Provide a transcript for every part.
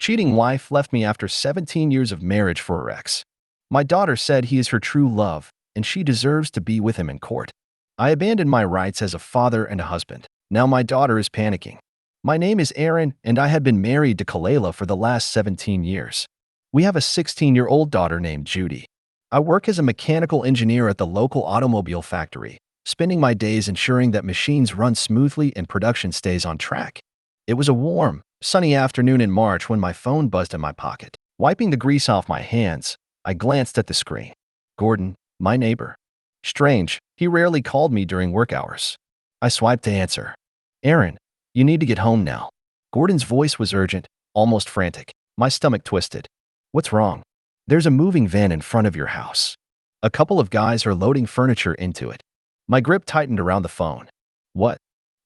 cheating wife left me after 17 years of marriage for her ex. My daughter said he is her true love, and she deserves to be with him in court. I abandoned my rights as a father and a husband. Now my daughter is panicking. My name is Aaron, and I had been married to Kalela for the last 17 years. We have a 16-year-old daughter named Judy. I work as a mechanical engineer at the local automobile factory, spending my days ensuring that machines run smoothly and production stays on track. It was a warm, sunny afternoon in March when my phone buzzed in my pocket. Wiping the grease off my hands, I glanced at the screen. Gordon, my neighbor. Strange, he rarely called me during work hours. I swiped to answer. Aaron, you need to get home now. Gordon's voice was urgent, almost frantic. My stomach twisted. What's wrong? There's a moving van in front of your house. A couple of guys are loading furniture into it. My grip tightened around the phone. What?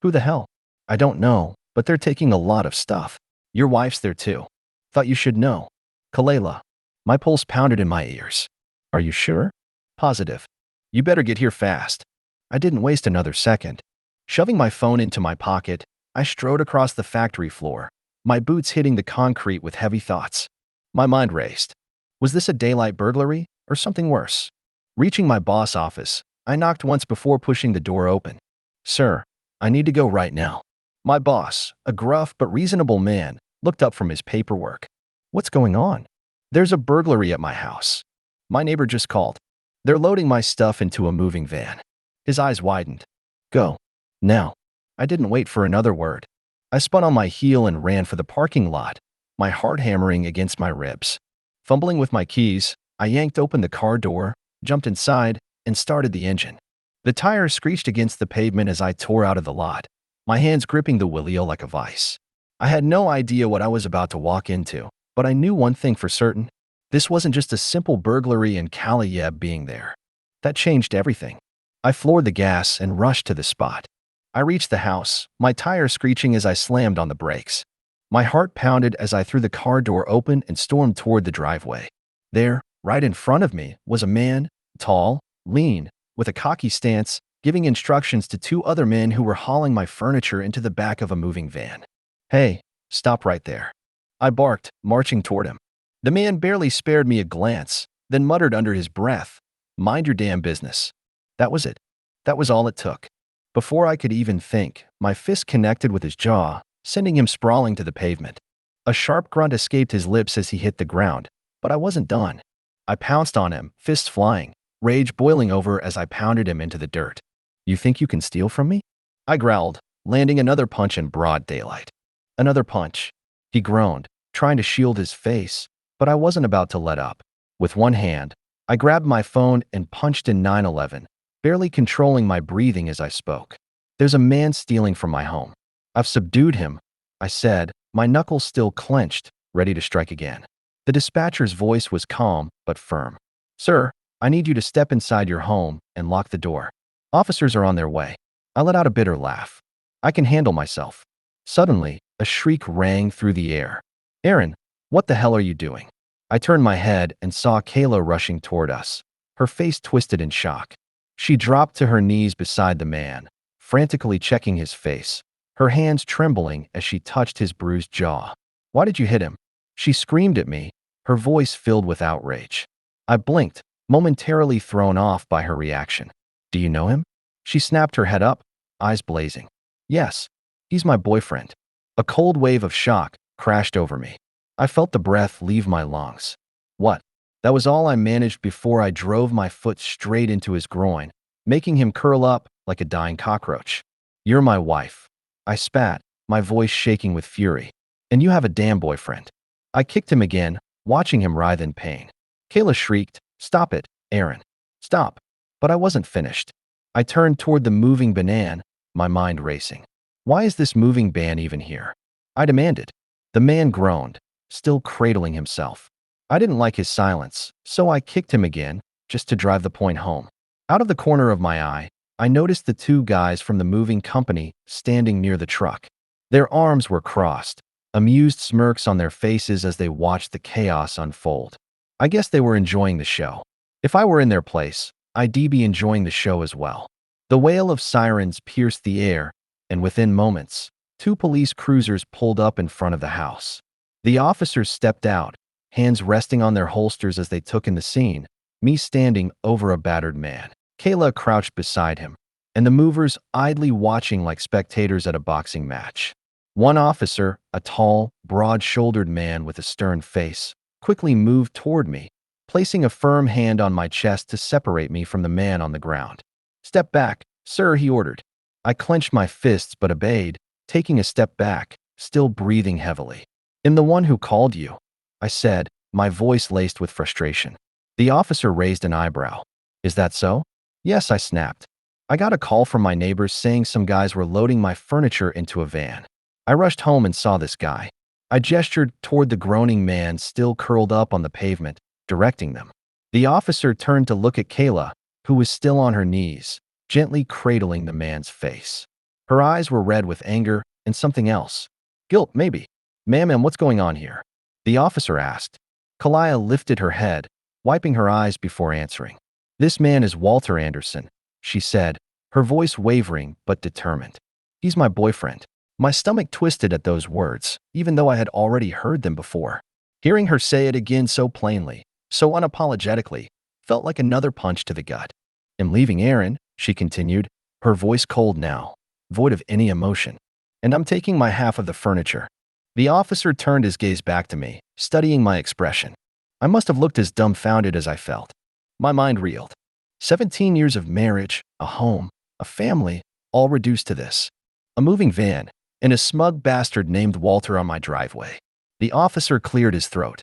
Who the hell? I don't know, but they're taking a lot of stuff. Your wife's there too. Thought you should know. Kalela. My pulse pounded in my ears. Are you sure? Positive. You better get here fast. I didn't waste another second. Shoving my phone into my pocket, I strode across the factory floor, my boots hitting the concrete with heavy thoughts. My mind raced. Was this a daylight burglary or something worse? Reaching my boss' office, I knocked once before pushing the door open. Sir, I need to go right now. My boss, a gruff but reasonable man, looked up from his paperwork. What's going on? There's a burglary at my house. My neighbor just called. They're loading my stuff into a moving van. His eyes widened. Go. Now. I didn't wait for another word. I spun on my heel and ran for the parking lot, my heart hammering against my ribs. Fumbling with my keys, I yanked open the car door, jumped inside, and started the engine. The tires screeched against the pavement as I tore out of the lot, my hands gripping the wheel like a vice. I had no idea what I was about to walk into, but I knew one thing for certain. This wasn't just a simple burglary and Kaliyeb being there. That changed everything. I floored the gas and rushed to the spot. I reached the house, my tires screeching as I slammed on the brakes. My heart pounded as I threw the car door open and stormed toward the driveway. There, right in front of me, was a man, tall, lean, with a cocky stance, giving instructions to two other men who were hauling my furniture into the back of a moving van. Hey, stop right there. I barked, marching toward him. The man barely spared me a glance, then muttered under his breath, "Mind your damn business." That was it. That was all it took. Before I could even think, my fist connected with his jaw, sending him sprawling to the pavement. A sharp grunt escaped his lips as he hit the ground, but I wasn't done. I pounced on him, fists flying, rage boiling over as I pounded him into the dirt. You think you can steal from me? I growled, landing another punch in broad daylight. Another punch. He groaned, trying to shield his face, but I wasn't about to let up. With one hand, I grabbed my phone and punched in 911, barely controlling my breathing as I spoke. There's a man stealing from my home. I've subdued him, I said, my knuckles still clenched, ready to strike again. The dispatcher's voice was calm but firm. Sir, I need you to step inside your home and lock the door. Officers are on their way. I let out a bitter laugh. I can handle myself. Suddenly, a shriek rang through the air. Aaron, what the hell are you doing? I turned my head and saw Kayla rushing toward us, her face twisted in shock. She dropped to her knees beside the man, frantically checking his face, her hands trembling as she touched his bruised jaw. Why did you hit him? She screamed at me, her voice filled with outrage. I blinked, momentarily thrown off by her reaction. Do you know him? She snapped her head up, eyes blazing. Yes, he's my boyfriend. A cold wave of shock crashed over me. I felt the breath leave my lungs. What? That was all I managed before I drove my foot straight into his groin, making him curl up like a dying cockroach. You're my wife. I spat, my voice shaking with fury. And you have a damn boyfriend. I kicked him again, watching him writhe in pain. Kayla shrieked, Stop it, Aaron. Stop. But I wasn't finished. I turned toward the moving banan, my mind racing. Why is this moving ban even here? I demanded. The man groaned, still cradling himself. I didn't like his silence, so I kicked him again, just to drive the point home. Out of the corner of my eye, I noticed the two guys from the moving company standing near the truck. Their arms were crossed, amused smirks on their faces as they watched the chaos unfold. I guess they were enjoying the show. If I were in their place, I'd be enjoying the show as well. The wail of sirens pierced the air, and within moments, two police cruisers pulled up in front of the house. The officers stepped out, hands resting on their holsters as they took in the scene, me standing over a battered man. Kayla crouched beside him, and the movers idly watching like spectators at a boxing match. One officer, a tall, broad-shouldered man with a stern face, quickly moved toward me, placing a firm hand on my chest to separate me from the man on the ground. "Step back, sir," he ordered. I clenched my fists but obeyed, taking a step back, still breathing heavily. "I'm the one who called you," I said, my voice laced with frustration. The officer raised an eyebrow. "Is that so?" "Yes," I snapped. "I got a call from my neighbors saying some guys were loading my furniture into a van. I rushed home and saw this guy." I gestured toward the groaning man still curled up on the pavement, directing them. The officer turned to look at Kayla, who was still on her knees, gently cradling the man's face. Her eyes were red with anger and something else. Guilt, maybe. "Ma'am, what's going on here?" the officer asked. Kalaya lifted her head, wiping her eyes before answering. "This man is Walter Anderson," she said, her voice wavering but determined. "He's my boyfriend." My stomach twisted at those words, even though I had already heard them before. Hearing her say it again so plainly, so unapologetically, felt like another punch to the gut. "I'm leaving Aaron," she continued, her voice cold now, void of any emotion. "And I'm taking my half of the furniture." The officer turned his gaze back to me, studying my expression. I must have looked as dumbfounded as I felt. My mind reeled. 17 years of marriage, a home, a family, all reduced to this. A moving van, and a smug bastard named Walter on my driveway. The officer cleared his throat.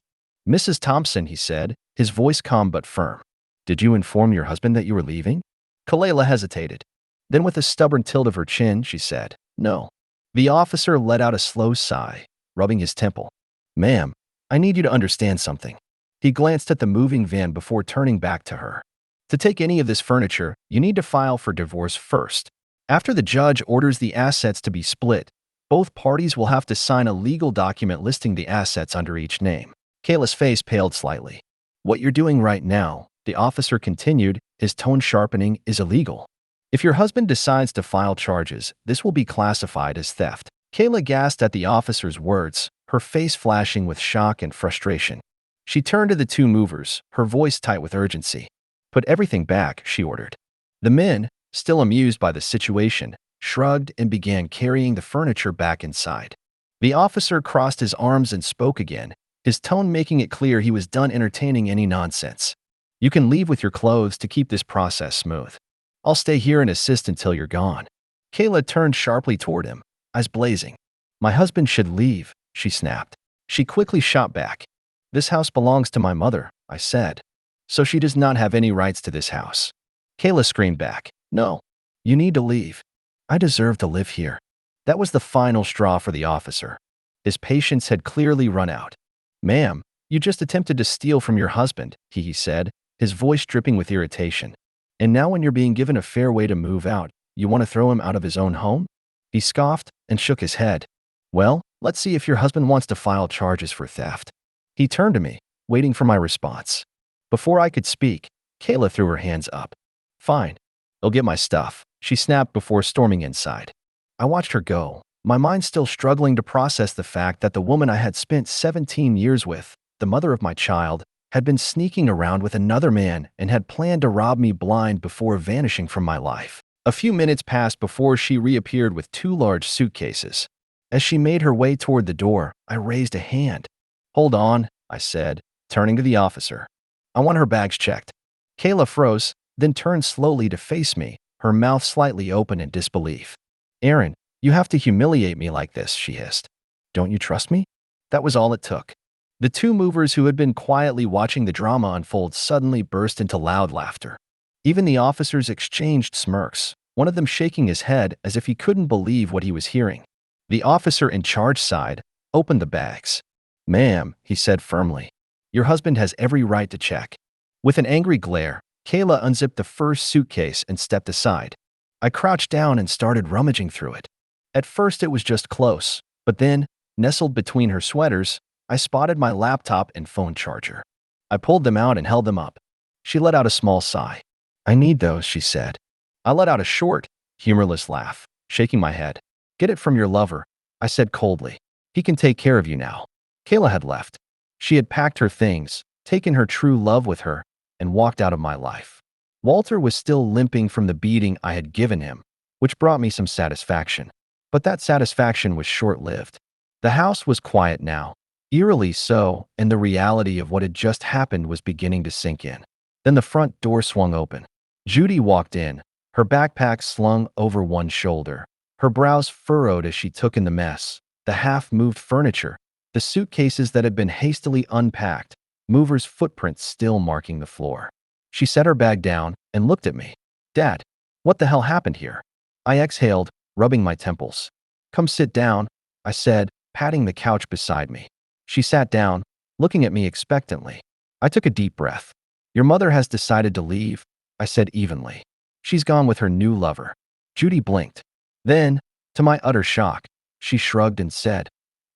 "Mrs. Thompson," he said, his voice calm but firm. "Did you inform your husband that you were leaving?" Kalela hesitated. Then with a stubborn tilt of her chin, she said, "No." The officer let out a slow sigh, rubbing his temple. "Ma'am, I need you to understand something." He glanced at the moving van before turning back to her. "To take any of this furniture, you need to file for divorce first. After the judge orders the assets to be split, both parties will have to sign a legal document listing the assets under each name." Kayla's face paled slightly. "What you're doing right now," the officer continued, his tone sharpening, "is illegal. If your husband decides to file charges, this will be classified as theft." Kayla gasped at the officer's words, her face flashing with shock and frustration. She turned to the two movers, her voice tight with urgency. "Put everything back," she ordered. The men, still amused by the situation, shrugged and began carrying the furniture back inside. The officer crossed his arms and spoke again, his tone making it clear he was done entertaining any nonsense. "You can leave with your clothes to keep this process smooth. I'll stay here and assist until you're gone." Kayla turned sharply toward him, eyes blazing. "My husband should leave," she snapped. She quickly shot back. "This house belongs to my mother," I said. "So she does not have any rights to this house." Kayla screamed back. "No. You need to leave. I deserve to live here." That was the final straw for the officer. His patience had clearly run out. "Ma'am, you just attempted to steal from your husband," he said, his voice dripping with irritation. "And now when you're being given a fair way to move out, you want to throw him out of his own home?" He scoffed and shook his head. "Well, let's see if your husband wants to file charges for theft." He turned to me, waiting for my response. Before I could speak, Kayla threw her hands up. "Fine. I'll get my stuff," she snapped before storming inside. I watched her go, my mind still struggling to process the fact that the woman I had spent 17 years with, the mother of my child, had been sneaking around with another man and had planned to rob me blind before vanishing from my life. A few minutes passed before she reappeared with 2 large suitcases. As she made her way toward the door, I raised a hand. "Hold on," I said, turning to the officer. "I want her bags checked." Kayla froze, then turned slowly to face me, her mouth slightly open in disbelief. "Aaron, you have to humiliate me like this," she hissed. "Don't you trust me?" That was all it took. The two movers who had been quietly watching the drama unfold suddenly burst into loud laughter. Even the officers exchanged smirks, one of them shaking his head as if he couldn't believe what he was hearing. The officer in charge sighed, opened the bags. "Ma'am," he said firmly, "your husband has every right to check." With an angry glare, Kayla unzipped the first suitcase and stepped aside. I crouched down and started rummaging through it. At first it was just close, but then, nestled between her sweaters, I spotted my laptop and phone charger. I pulled them out and held them up. She let out a small sigh. "I need those," she said. I let out a short, humorless laugh, shaking my head. "Get it from your lover," I said coldly. "He can take care of you now." Kayla had left. She had packed her things, taken her true love with her, and walked out of my life. Walter was still limping from the beating I had given him, which brought me some satisfaction. But that satisfaction was short-lived. The house was quiet now, eerily so, and the reality of what had just happened was beginning to sink in. Then the front door swung open. Judy walked in, her backpack slung over one shoulder, her brows furrowed as she took in the mess, the half-moved furniture, the suitcases that had been hastily unpacked, movers' footprints still marking the floor. She set her bag down and looked at me. "Dad, what the hell happened here?" I exhaled, rubbing my temples. "Come sit down," I said, patting the couch beside me. She sat down, looking at me expectantly. I took a deep breath. "Your mother has decided to leave," I said evenly. "She's gone with her new lover." Judy blinked. Then, to my utter shock, she shrugged and said,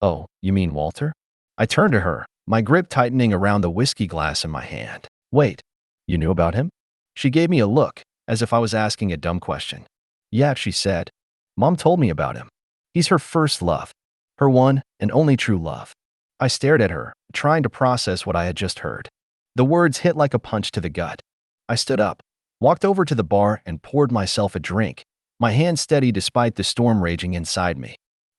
"Oh, you mean Walter?" I turned to her, my grip tightening around the whiskey glass in my hand. "Wait, you knew about him?" She gave me a look, as if I was asking a dumb question. "Yeah," she said. "Mom told me about him. He's her first love. Her one and only true love." I stared at her, trying to process what I had just heard. The words hit like a punch to the gut. I stood up, walked over to the bar, and poured myself a drink, my hand steady despite the storm raging inside me.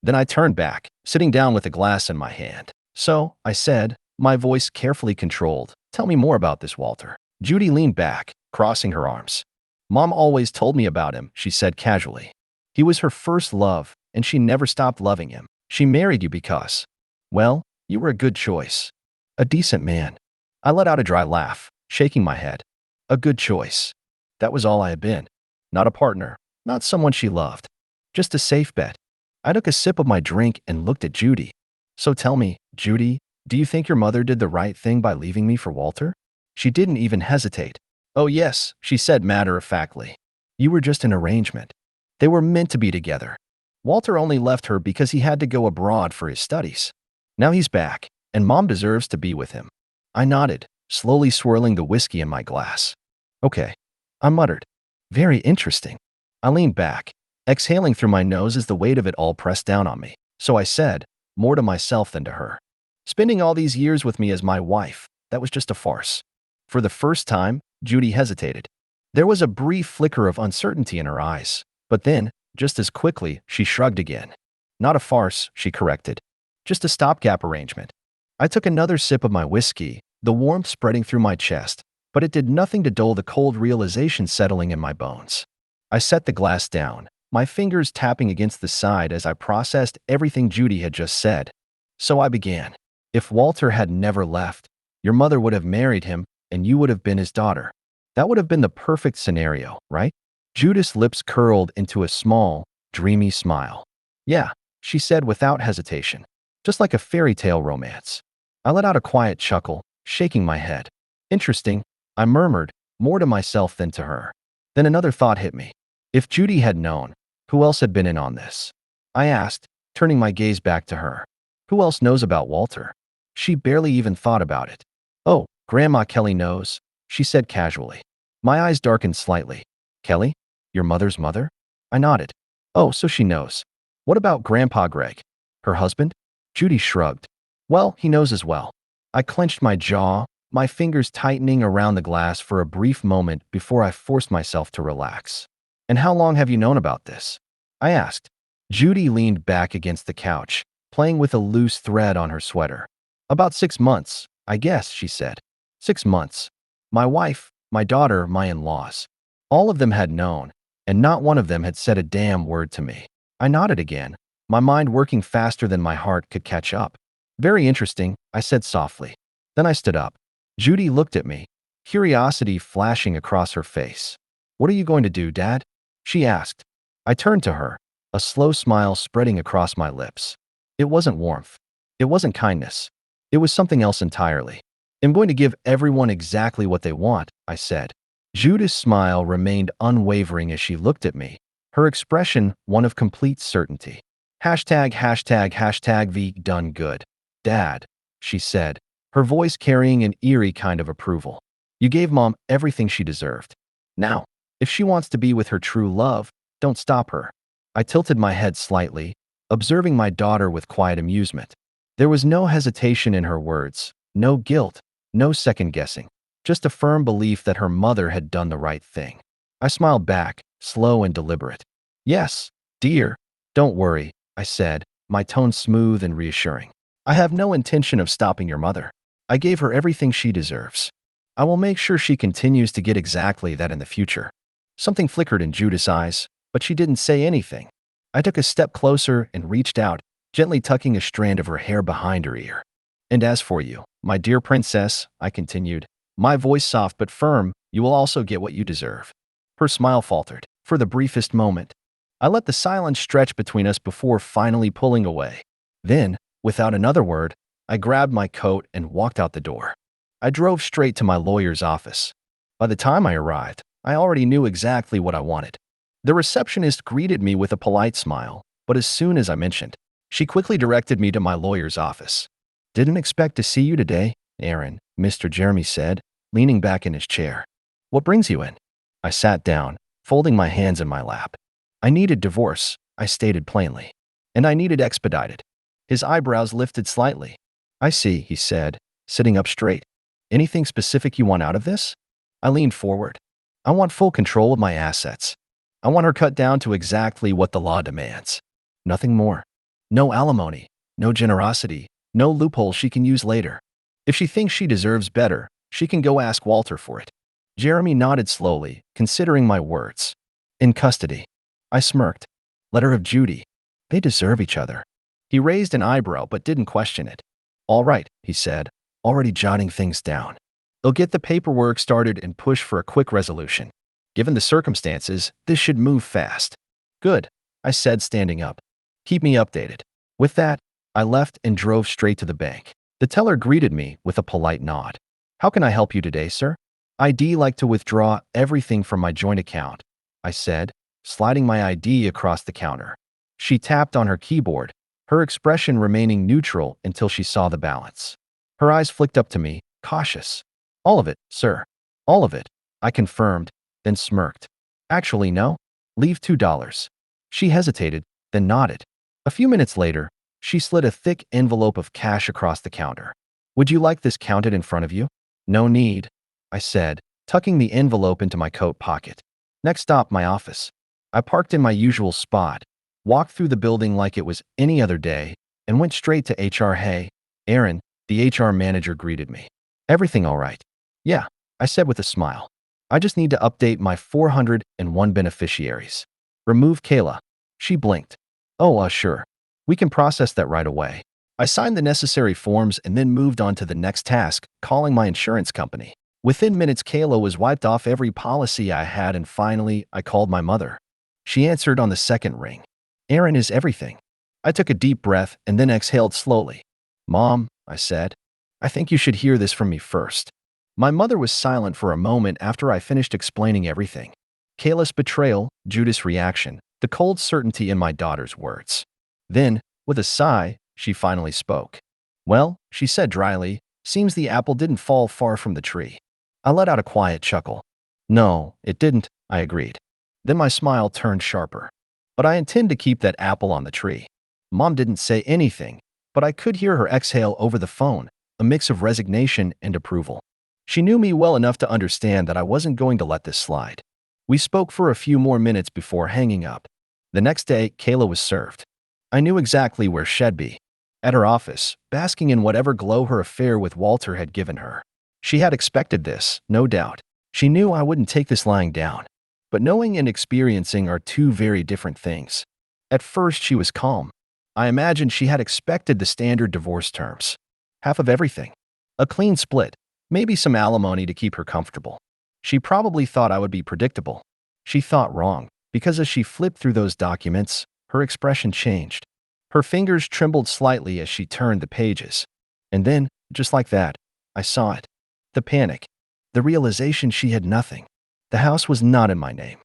Then I turned back, sitting down with a glass in my hand. "So," I said, my voice carefully controlled, "tell me more about this Walter." Judy leaned back, crossing her arms. "Mom always told me about him," she said casually. "He was her first love, and she never stopped loving him. She married you because, well, you were a good choice. A decent man." I let out a dry laugh, shaking my head. A good choice. That was all I had been. Not a partner, not someone she loved. Just a safe bet. I took a sip of my drink and looked at Judy. "So tell me, Judy, do you think your mother did the right thing by leaving me for Walter?" She didn't even hesitate. "Oh yes," she said matter-of-factly. "You were just an arrangement. They were meant to be together. Walter only left her because he had to go abroad for his studies. Now he's back, and Mom deserves to be with him." I nodded, slowly swirling the whiskey in my glass. "Okay," I muttered. "Very interesting." I leaned back, exhaling through my nose as the weight of it all pressed down on me. So I said, more to myself than to her, "Spending all these years with me as my wife, that was just a farce." For the first time, Judy hesitated. There was a brief flicker of uncertainty in her eyes, but then, just as quickly, she shrugged again. "Not a farce," she corrected. "Just a stopgap arrangement." I took another sip of my whiskey, the warmth spreading through my chest, but it did nothing to dull the cold realization settling in my bones. I set the glass down, my fingers tapping against the side as I processed everything Judy had just said. So I began. "If Walter had never left, your mother would have married him and you would have been his daughter. That would have been the perfect scenario, right?" Judith's lips curled into a small, dreamy smile. "Yeah," she said without hesitation. "Just like a fairy tale romance." I let out a quiet chuckle, shaking my head. "Interesting," I murmured, more to myself than to her. Then another thought hit me. If Judy had known, who else had been in on this? I asked, turning my gaze back to her. "Who else knows about Walter?" She barely even thought about it. "Oh, Grandma Kelly knows," she said casually. My eyes darkened slightly. "Kelly? Your mother's mother?" I nodded. "Oh, so she knows. What about Grandpa Greg? Her husband?" Judy shrugged. "Well, he knows as well." I clenched my jaw, my fingers tightening around the glass for a brief moment before I forced myself to relax. "And how long have you known about this?" I asked. Judy leaned back against the couch, playing with a loose thread on her sweater. "About 6 months, I guess," she said. 6 months. My wife, my daughter, my in-laws. All of them had known, and not one of them had said a damn word to me. I nodded again, my mind working faster than my heart could catch up. "Very interesting," I said softly. Then I stood up. Judy looked at me, curiosity flashing across her face. "What are you going to do, Dad?" she asked. I turned to her, a slow smile spreading across my lips. It wasn't warmth. It wasn't kindness. It was something else entirely. "I'm going to give everyone exactly what they want," I said. Judith's smile remained unwavering as she looked at me, her expression one of complete certainty. ##### V done good. "Dad," she said, her voice carrying an eerie kind of approval. "You gave Mom everything she deserved. Now, if she wants to be with her true love, don't stop her." I tilted my head slightly, observing my daughter with quiet amusement. There was no hesitation in her words, no guilt, no second guessing, just a firm belief that her mother had done the right thing. I smiled back, slow and deliberate. Yes, dear. Don't worry, I said, my tone smooth and reassuring. I have no intention of stopping your mother. I gave her everything she deserves. I will make sure she continues to get exactly that in the future. Something flickered in Judith's eyes, but she didn't say anything. I took a step closer and reached out, gently tucking a strand of her hair behind her ear. And as for you, my dear princess, I continued, my voice soft but firm, you will also get what you deserve. Her smile faltered. For the briefest moment, I let the silence stretch between us before finally pulling away. Then, without another word, I grabbed my coat and walked out the door. I drove straight to my lawyer's office. By the time I arrived, I already knew exactly what I wanted. The receptionist greeted me with a polite smile, but as soon as I mentioned, she quickly directed me to my lawyer's office. Didn't expect to see you today, Aaron, Mr. Jeremy said, leaning back in his chair. What brings you in? I sat down, folding my hands in my lap. I needed divorce, I stated plainly. And I needed expedited. His eyebrows lifted slightly. I see, he said, sitting up straight. Anything specific you want out of this? I leaned forward. I want full control of my assets. I want her cut down to exactly what the law demands. Nothing more. No alimony, no generosity, no loophole she can use later. If she thinks she deserves better, she can go ask Walter for it. Jeremy nodded slowly, considering my words. In custody. I smirked. Letter of Judy. They deserve each other. He raised an eyebrow but didn't question it. All right, he said, already jotting things down. They'll get the paperwork started and push for a quick resolution. Given the circumstances, this should move fast. Good, I said, standing up. Keep me updated. With that, I left and drove straight to the bank. The teller greeted me with a polite nod. How can I help you today, sir? I'd like to withdraw everything from my joint account, I said, sliding my ID across the counter. She tapped on her keyboard, her expression remaining neutral until she saw the balance. Her eyes flicked up to me, cautious. All of it, sir. All of it, I confirmed, then smirked. Actually, no. Leave $2. She hesitated, then nodded. A few minutes later, she slid a thick envelope of cash across the counter. Would you like this counted in front of you? No need, I said, tucking the envelope into my coat pocket. Next stop, my office. I parked in my usual spot, walked through the building like it was any other day, and went straight to HR. Hey, Aaron, the HR manager greeted me. Everything all right? Yeah, I said with a smile. I just need to update my 401 beneficiaries. Remove Kayla. She blinked. Oh, sure. We can process that right away. I signed the necessary forms and then moved on to the next task, calling my insurance company. Within minutes, Kayla was wiped off every policy I had, and finally, I called my mother. She answered on the second ring. Aaron is everything. I took a deep breath and then exhaled slowly. Mom, I said, I think you should hear this from me first. My mother was silent for a moment after I finished explaining everything. Kayla's betrayal, Judith's reaction, the cold certainty in my daughter's words. Then, with a sigh, she finally spoke. Well, she said dryly, seems the apple didn't fall far from the tree. I let out a quiet chuckle. No, it didn't, I agreed. Then my smile turned sharper. But I intend to keep that apple on the tree. Mom didn't say anything, but I could hear her exhale over the phone, a mix of resignation and approval. She knew me well enough to understand that I wasn't going to let this slide. We spoke for a few more minutes before hanging up. The next day, Kayla was served. I knew exactly where she'd be. At her office, basking in whatever glow her affair with Walter had given her. She had expected this, no doubt. She knew I wouldn't take this lying down. But knowing and experiencing are two very different things. At first, she was calm. I imagined she had expected the standard divorce terms. Half of everything. A clean split. Maybe some alimony to keep her comfortable. She probably thought I would be predictable. She thought wrong, because as she flipped through those documents, her expression changed. Her fingers trembled slightly as she turned the pages. And then, just like that, I saw it. The panic. The realization she had nothing. The house was not in my name.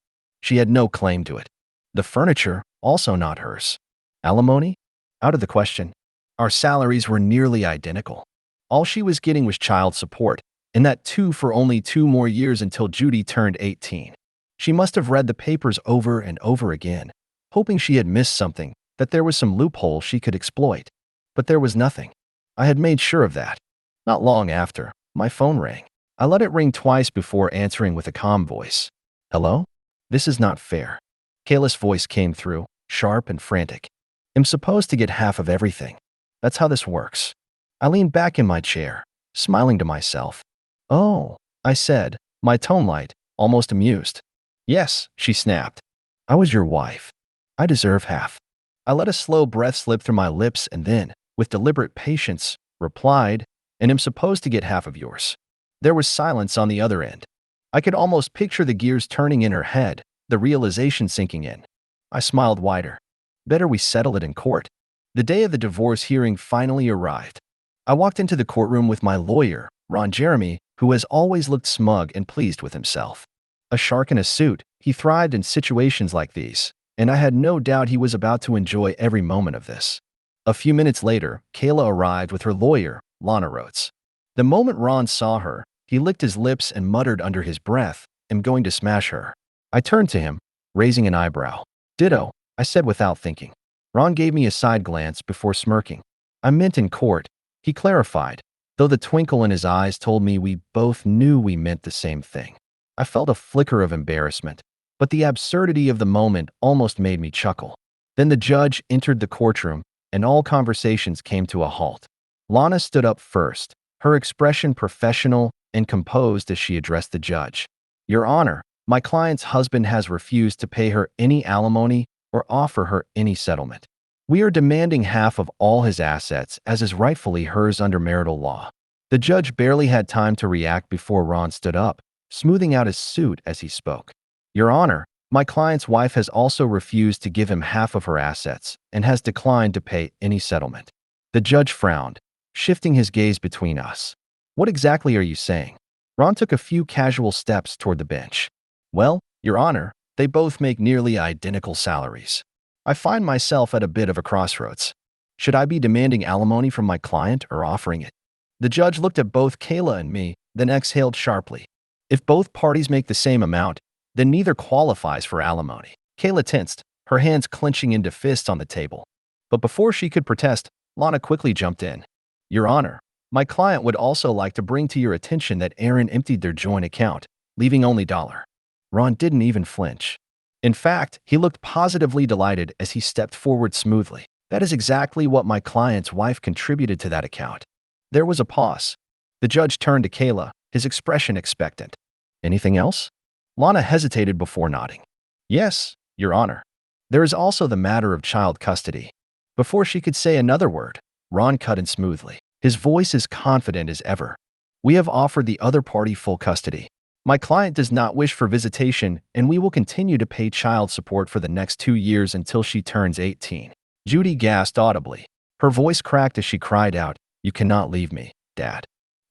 She had no claim to it. The furniture, also not hers. Alimony? Out of the question. Our salaries were nearly identical. All she was getting was child support, and that too for only 2 more years until Judy turned 18. She must have read the papers over and over again, hoping she had missed something, that there was some loophole she could exploit. But there was nothing. I had made sure of that. Not long after, my phone rang. I let it ring twice before answering with a calm voice. Hello? This is not fair. Kayla's voice came through, sharp and frantic. I'm supposed to get half of everything. That's how this works. I leaned back in my chair, smiling to myself. Oh, I said, my tone light, almost amused. Yes, she snapped. I was your wife. I deserve half. I let a slow breath slip through my lips and then, with deliberate patience, replied, and am supposed to get half of yours. There was silence on the other end. I could almost picture the gears turning in her head, the realization sinking in. I smiled wider. Better we settle it in court. The day of the divorce hearing finally arrived. I walked into the courtroom with my lawyer, Ron Jeremy, who has always looked smug and pleased with himself. A shark in a suit, he thrived in situations like these, and I had no doubt he was about to enjoy every moment of this. A few minutes later, Kayla arrived with her lawyer, Lana Rhodes. The moment Ron saw her, he licked his lips and muttered under his breath, I'm going to smash her. I turned to him, raising an eyebrow. Ditto, I said without thinking. Ron gave me a side glance before smirking. I meant in court, he clarified, though the twinkle in his eyes told me we both knew we meant the same thing. I felt a flicker of embarrassment, but the absurdity of the moment almost made me chuckle. Then the judge entered the courtroom, and all conversations came to a halt. Lana stood up first, her expression professional and composed as she addressed the judge. Your Honor, my client's husband has refused to pay her any alimony or offer her any settlement. We are demanding half of all his assets as is rightfully hers under marital law. The judge barely had time to react before Ron stood up, smoothing out his suit as he spoke. Your Honor, my client's wife has also refused to give him half of her assets and has declined to pay any settlement. The judge frowned, shifting his gaze between us. What exactly are you saying? Ron took a few casual steps toward the bench. Well, Your Honor, they both make nearly identical salaries. I find myself at a bit of a crossroads. Should I be demanding alimony from my client or offering it? The judge looked at both Kayla and me, then exhaled sharply. If both parties make the same amount, then neither qualifies for alimony. Kayla tensed, her hands clenching into fists on the table. But before she could protest, Lana quickly jumped in. Your Honor, my client would also like to bring to your attention that Aaron emptied their joint account, leaving only $1. Ron didn't even flinch. In fact, he looked positively delighted as he stepped forward smoothly. That is exactly what my client's wife contributed to that account. There was a pause. The judge turned to Kayla, his expression expectant. Anything else? Lana hesitated before nodding. Yes, Your Honor. There is also the matter of child custody. Before she could say another word, Ron cut in smoothly, his voice as confident as ever. We have offered the other party full custody. My client does not wish for visitation, and we will continue to pay child support for the next 2 years until she turns 18. Judy gasped audibly. Her voice cracked as she cried out, You cannot leave me, Dad.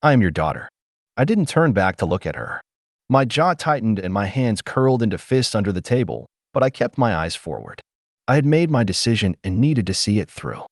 I am your daughter. I didn't turn back to look at her. My jaw tightened and my hands curled into fists under the table, but I kept my eyes forward. I had made my decision and needed to see it through.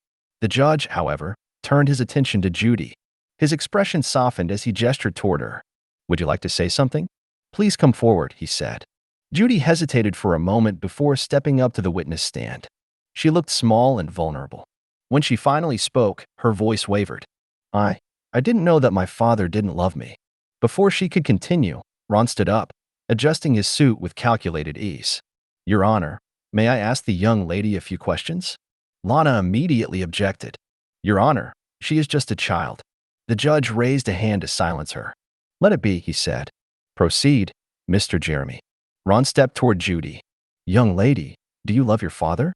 The judge, however, turned his attention to Judy. His expression softened as he gestured toward her. Would you like to say something? Please come forward, he said. Judy hesitated for a moment before stepping up to the witness stand. She looked small and vulnerable. When she finally spoke, her voice wavered. I didn't know that my father didn't love me. Before she could continue, Ron stood up, adjusting his suit with calculated ease. Your Honor, may I ask the young lady a few questions? Lana immediately objected. Your Honor, she is just a child. The judge raised a hand to silence her. Let it be, he said. Proceed, Mr. Jeremy. Ron stepped toward Judy. Young lady, do you love your father?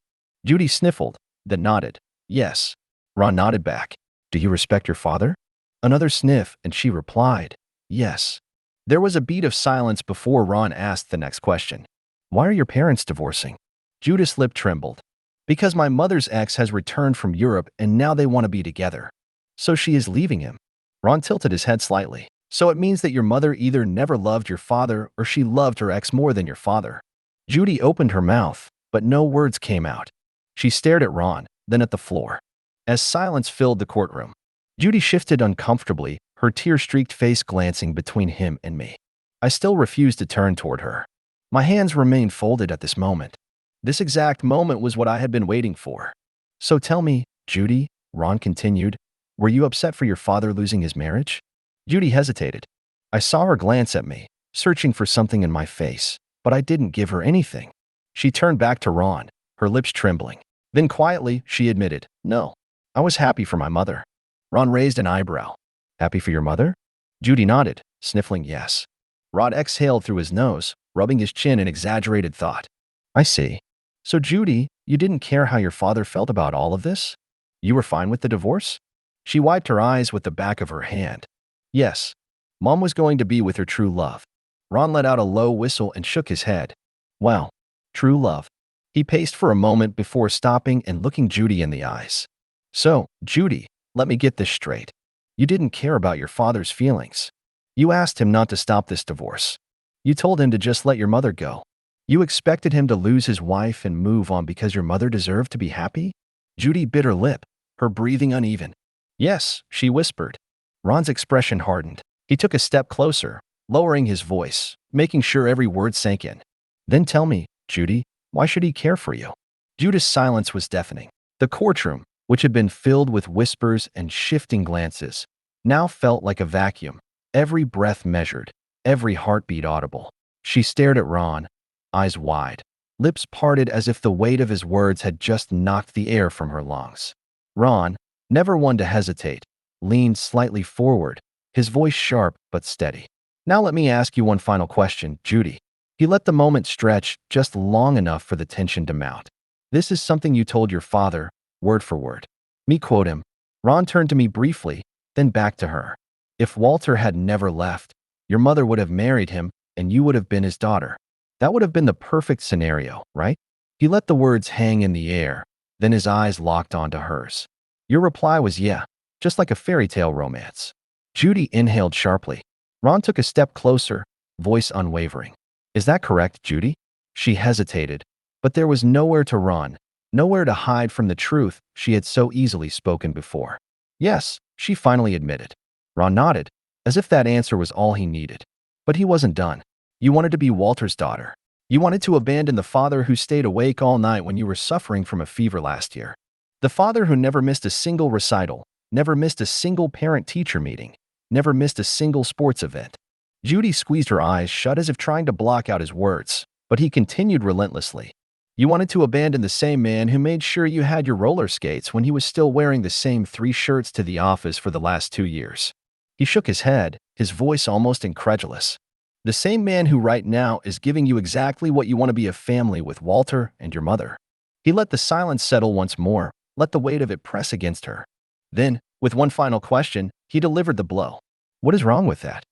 Judy sniffled, then nodded. Yes. Ron nodded back. Do you respect your father? Another sniff, and she replied, Yes. There was a beat of silence before Ron asked the next question. Why are your parents divorcing? Judith's lip trembled. Because my mother's ex has returned from Europe and now they want to be together. So she is leaving him. Ron tilted his head slightly. So it means that your mother either never loved your father or she loved her ex more than your father. Judy opened her mouth, but no words came out. She stared at Ron, then at the floor. As silence filled the courtroom, Judy shifted uncomfortably, her tear-streaked face glancing between him and me. I still refused to turn toward her. My hands remained folded at this moment. This exact moment was what I had been waiting for. So tell me, Judy, Ron continued, Were you upset for your father losing his marriage? Judy hesitated. I saw her glance at me, searching for something in my face, but I didn't give her anything. She turned back to Ron, her lips trembling. Then quietly, she admitted, no, I was happy for my mother. Ron raised an eyebrow. Happy for your mother? Judy nodded, sniffling yes. Ron exhaled through his nose, rubbing his chin in exaggerated thought. I see. So Judy, you didn't care how your father felt about all of this? You were fine with the divorce? She wiped her eyes with the back of her hand. Yes. Mom was going to be with her true love. Ron let out a low whistle and shook his head. Well, true love. He paced for a moment before stopping and looking Judy in the eyes. So, Judy, let me get this straight. You didn't care about your father's feelings. You asked him not to stop this divorce. You told him to just let your mother go. You expected him to lose his wife and move on because your mother deserved to be happy? Judy bit her lip, her breathing uneven. Yes, she whispered. Ron's expression hardened. He took a step closer, lowering his voice, making sure every word sank in. Then tell me, Judy, why should he care for you? Judith's silence was deafening. The courtroom, which had been filled with whispers and shifting glances, now felt like a vacuum, every breath measured, every heartbeat audible. She stared at Ron, eyes wide, lips parted as if the weight of his words had just knocked the air from her lungs. Ron, never one to hesitate, leaned slightly forward, his voice sharp but steady. Now let me ask you one final question, Judy. He let the moment stretch just long enough for the tension to mount. This is something you told your father, word for word. Me quote him. Ron turned to me briefly, then back to her. If Walter had never left, your mother would have married him and you would have been his daughter. That would have been the perfect scenario, right? He let the words hang in the air, then his eyes locked onto hers. Your reply was yeah, just like a fairy tale romance. Judy inhaled sharply. Ron took a step closer, voice unwavering. Is that correct, Judy? She hesitated, but there was nowhere to run, nowhere to hide from the truth she had so easily spoken before. Yes, she finally admitted. Ron nodded, as if that answer was all he needed. But he wasn't done. You wanted to be Walter's daughter. You wanted to abandon the father who stayed awake all night when you were suffering from a fever last year. The father who never missed a single recital, never missed a single parent-teacher meeting, never missed a single sports event. Judy squeezed her eyes shut as if trying to block out his words, but he continued relentlessly. You wanted to abandon the same man who made sure you had your roller skates when he was still wearing the same 3 shirts to the office for the last 2 years. He shook his head, his voice almost incredulous. The same man who right now is giving you exactly what you want to be, a family with Walter and your mother. He let the silence settle once more, let the weight of it press against her. Then, with one final question, he delivered the blow. What is wrong with that?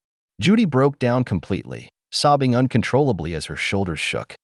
Judy broke down completely, sobbing uncontrollably as her shoulders shook.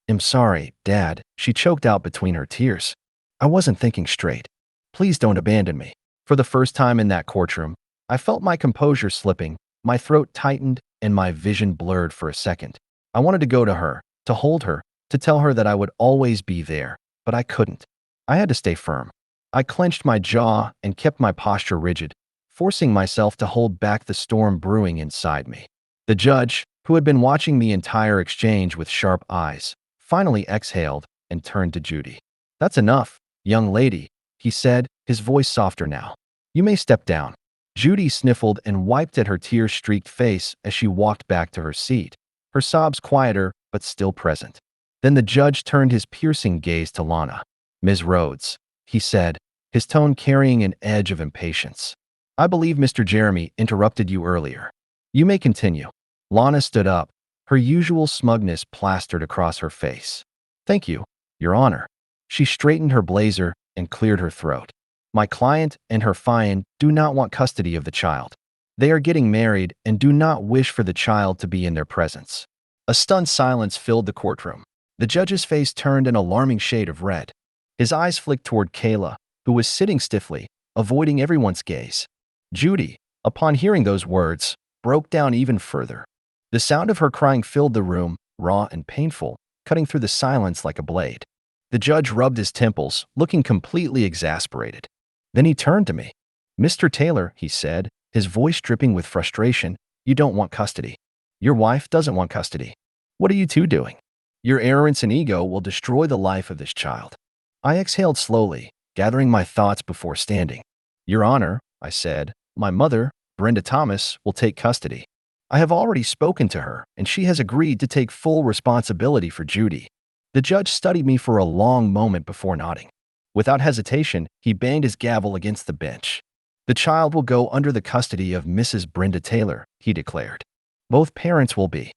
I'm sorry, Dad, she choked out between her tears. I wasn't thinking straight. Please don't abandon me. For the first time in that courtroom, I felt my composure slipping, my throat tightened, and my vision blurred for a second. I wanted to go to her, to hold her, to tell her that I would always be there, but I couldn't. I had to stay firm. I clenched my jaw and kept my posture rigid, forcing myself to hold back the storm brewing inside me. The judge, who had been watching the entire exchange with sharp eyes, finally exhaled and turned to Judy. That's enough, young lady, he said, his voice softer now. You may step down. Judy sniffled and wiped at her tear-streaked face as she walked back to her seat, her sobs quieter but still present. Then the judge turned his piercing gaze to Lana. Ms. Rhodes, he said, his tone carrying an edge of impatience. I believe Mr. Jeremy interrupted you earlier. You may continue. Lana stood up, her usual smugness plastered across her face. Thank you, Your Honor. She straightened her blazer and cleared her throat. My client and her client do not want custody of the child. They are getting married and do not wish for the child to be in their presence. A stunned silence filled the courtroom. The judge's face turned an alarming shade of red. His eyes flicked toward Kayla, who was sitting stiffly, avoiding everyone's gaze. Judy, upon hearing those words, broke down even further. The sound of her crying filled the room, raw and painful, cutting through the silence like a blade. The judge rubbed his temples, looking completely exasperated. Then he turned to me. Mr. Taylor, he said, his voice dripping with frustration, you don't want custody. Your wife doesn't want custody. What are you two doing? Your arrogance and ego will destroy the life of this child. I exhaled slowly, gathering my thoughts before standing. Your Honor, I said. My mother, Brenda Thomas, will take custody. I have already spoken to her, and she has agreed to take full responsibility for Judy. The judge studied me for a long moment before nodding. Without hesitation, he banged his gavel against the bench. The child will go under the custody of Mrs. Brenda Taylor, he declared. Both parents will be